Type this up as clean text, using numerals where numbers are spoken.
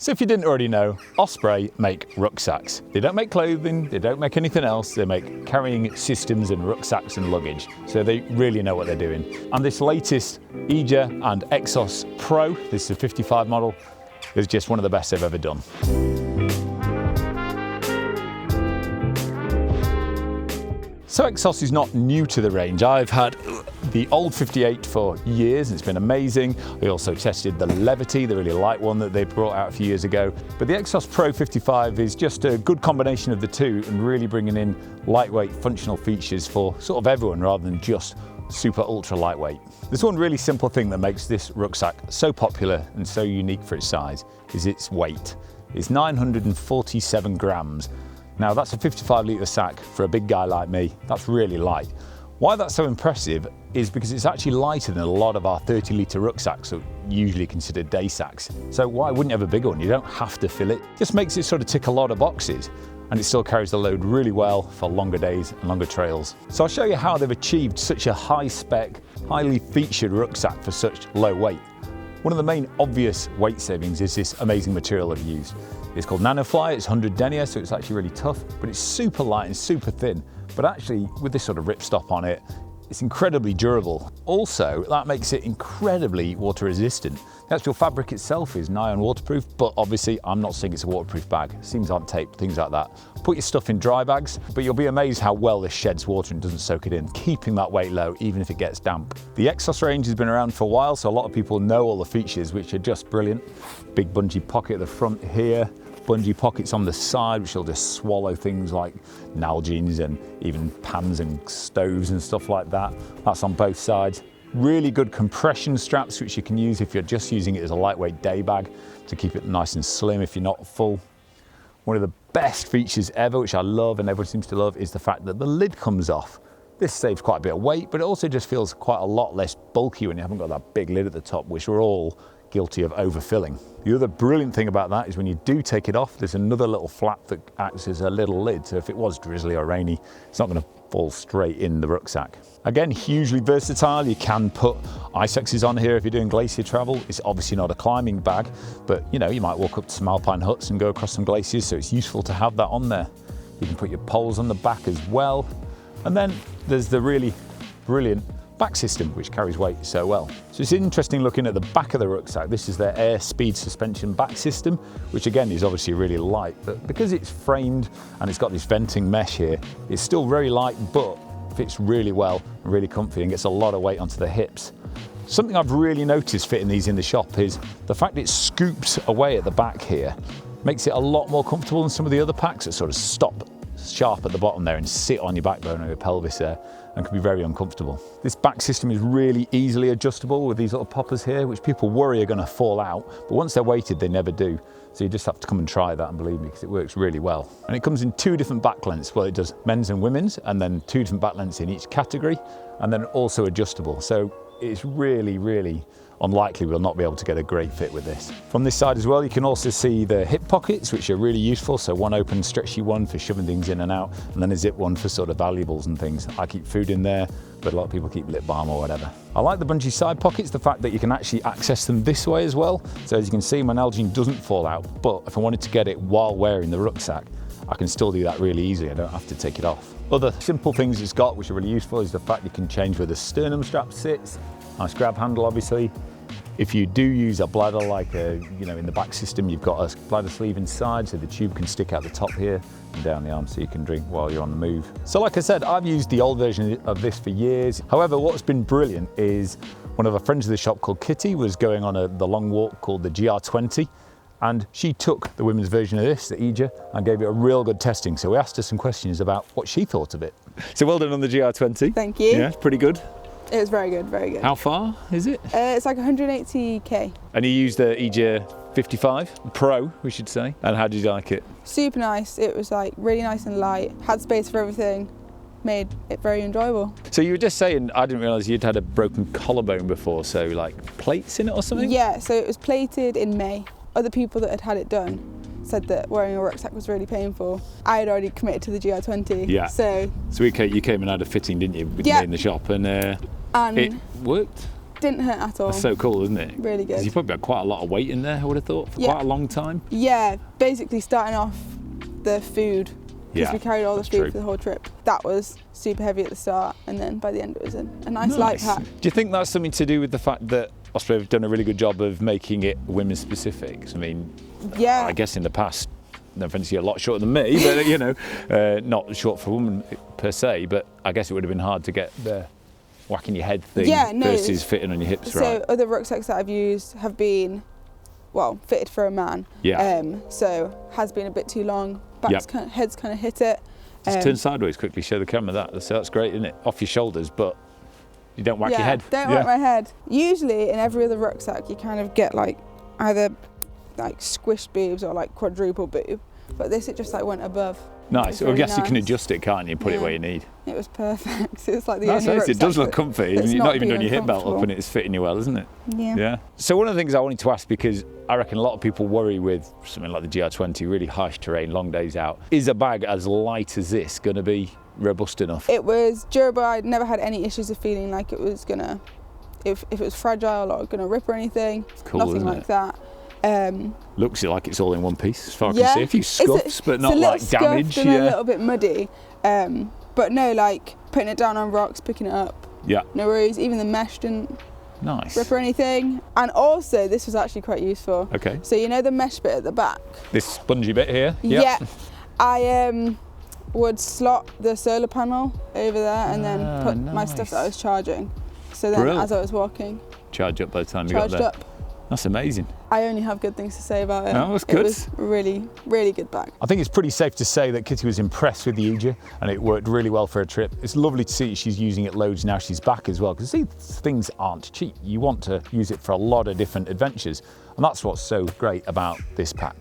So if you didn't already know, Osprey make rucksacks. They don't make clothing, they don't make anything else, they make carrying systems and rucksacks and luggage. So they really know what they're doing. And this latest EJA and Exos Pro, this is a 55 model, is just one of the best they've ever done. So Exos is not new to the range. I've had the old 58 for years and it's been amazing. I also tested the Levity, the really light one that they brought out a few years ago. But the Exos Pro 55 is just a good combination of the two and really bringing in lightweight functional features for sort of everyone rather than just super ultra lightweight. There's one really simple thing that makes this rucksack so popular and so unique for its size is its weight. It's 947 grams. Now that's a 55 litre sack for a big guy like me. That's really light. Why that's so impressive is because it's actually lighter than a lot of our 30 litre rucksacks that are usually considered day sacks. So why wouldn't you have a bigger one? You don't have to fill it. Just makes it sort of tick a lot of boxes and it still carries the load really well for longer days and longer trails. So I'll show you how they've achieved such a high spec, highly featured rucksack for such low weight. One of the main obvious weight savings is this amazing material I've used. It's called Nanofly, it's 100 denier, so it's actually really tough, but it's super light and super thin. But actually, with this sort of ripstop on it, it's incredibly durable. Also, that makes it incredibly water resistant. The actual fabric itself is nigh on waterproof, but obviously I'm not saying it's a waterproof bag. Seams aren't taped, things like that. Put your stuff in dry bags, but you'll be amazed how well this sheds water and doesn't soak it in, keeping that weight low even if it gets damp. The Exos range has been around for a while, so a lot of people know all the features, which are just brilliant. Big bungee pocket at the front here, bungee pockets on the side, which will just swallow things like Nalgene's and even pans and stoves and stuff like that. That's on both sides. Really good compression straps, which you can use if you're just using it as a lightweight day bag to keep it nice and slim if you're not full. One of the best features ever, which I love and everyone seems to love, is the fact that the lid comes off. This saves quite a bit of weight, but it also just feels quite a lot less bulky when you haven't got that big lid at the top, which we're all guilty of overfilling. The other brilliant thing about that is when you do take it off, there's another little flap that acts as a little lid, so if it was drizzly or rainy, it's not going to fall straight in the rucksack. Again, hugely versatile. You can put ice axes on here if you're doing glacier travel. It's obviously not a climbing bag, but you know, you might walk up to some alpine huts and go across some glaciers, so it's useful to have that on there. You can put your poles on the back as well. And then there's the really brilliant back system, which carries weight so well. So it's interesting looking at the back of the rucksack. This is their air speed suspension back system, which again is obviously really light, but because it's framed and it's got this venting mesh here, it's still very light, but fits really well and really comfy and gets a lot of weight onto the hips. Something I've really noticed fitting these in the shop is the fact it scoops away at the back here, makes it a lot more comfortable than some of the other packs that sort of stop sharp at the bottom there and sit on your backbone or your pelvis there and can be very uncomfortable. This back system is really easily adjustable with these little poppers here, which people worry are going to fall out, but once they're weighted they never do. So you just have to come and try that and believe me, because it works really well. And it comes in two different back lengths. Well, it does men's and women's, and then two different back lengths in each category, and then also adjustable. So it's really, really unlikely we'll not be able to get a great fit with this. From this side as well, you can also see the hip pockets, which are really useful. So one open stretchy one for shoving things in and out, and then a zip one for sort of valuables and things. I keep food in there, but a lot of people keep lip balm or whatever. I like the bungee side pockets, the fact that you can actually access them this way as well. So as you can see, my Nalgene doesn't fall out, but if I wanted to get it while wearing the rucksack, I can still do that really easily. I don't have to take it off. Other simple things it's got, which are really useful, is the fact you can change where the sternum strap sits. Nice grab handle, obviously. If you do use a bladder, like in the back system, you've got a bladder sleeve inside, so the tube can stick out the top here and down the arm so you can drink while you're on the move. So like I said, I've used the old version of this for years. However, what's been brilliant is one of our friends of the shop called Kitty was going on the long walk called the GR20, and she took the women's version of this, the EJA, and gave it a real good testing. So we asked her some questions about what she thought of it. So well done on the GR20. Thank you. Yeah, pretty good. It was very good, very good. How far is it? It's like 180k. And you used the EJA 55 Pro, we should say. And how did you like it? Super nice. It was like really nice and light. Had space for everything. Made it very enjoyable. So you were just saying, I didn't realise you'd had a broken collarbone before, so like plates in it or something? Yeah, so it was plated in May. Other people that had had it done said that wearing a rucksack was really painful. I had already committed to the GR20. Yeah. So you came and had a fitting, didn't you, with me in the shop, and it worked? didn't hurt at all. That's so cool, isn't it? Really good. 'Cause you probably had quite a lot of weight in there, I would have thought, for Yeah. quite a long time. Yeah, basically starting off the food, because Yeah, we carried all the that's food true. for the whole trip. That was super heavy at the start, and then by the end it was a nice light pack. Do you think that's something to do with the fact that Osprey have done a really good job of making it women specific? I mean, Yeah. I guess in the past, no offence, you're a lot shorter than me, but you know, not short for a woman per se, but I guess it would have been hard to get the whacking your head thing Yeah, no, versus fitting on your hips So right. other rucksacks that I've used have been, well, fitted for a man. Yeah. So has been a bit too long. Back's Yep. kind of, head's kind of hit it. Just turn sideways quickly, show the camera that. That's great, isn't it? Off your shoulders, but you don't whack your head. Don't whack my head. Usually in every other rucksack you kind of get like either like squished boobs or like quadruple boob, but this it just like went above. Nice. It Well, I was guess really you can nice. adjust it, can't you? Put it Yeah. where you need. It was perfect. It's like the That's only nice. It does rucksack look comfy. that's You're not even being doing your hip belt up uncomfortable. and it's fitting you well, isn't it? Yeah. Yeah. So one of the things I wanted to ask, because I reckon a lot of people worry with something like the GR20, really harsh terrain, long days out. Is a bag as light as this going to be robust enough? It was durable. I'd never had any issues of feeling like it was gonna, if it was fragile or gonna rip or anything. Cool, nothing isn't like it? that. Looks like it's all in one piece, as far as I Yeah, can see. A few scuffs, but not like it's damage. and a little bit muddy. But no, like putting it down on rocks, picking it up, Yeah. no worries. Even the mesh didn't Nice. rip or anything. And also, this was actually quite useful. Okay. So you know the mesh bit at the back? This spongy bit here. Yeah. I would slot the solar panel over there and then put my stuff that I was charging. So then Brilliant. as I was walking, Charge up by the time you got charged there. up. That's amazing. I only have good things to say about it. Oh, that's It good. was really, really good bag. I think it's pretty safe to say that Kitty was impressed with the Uja and it worked really well for her trip. It's lovely to see she's using it loads now she's back as well, because these things aren't cheap. You want to use it for a lot of different adventures, and that's what's so great about this pack.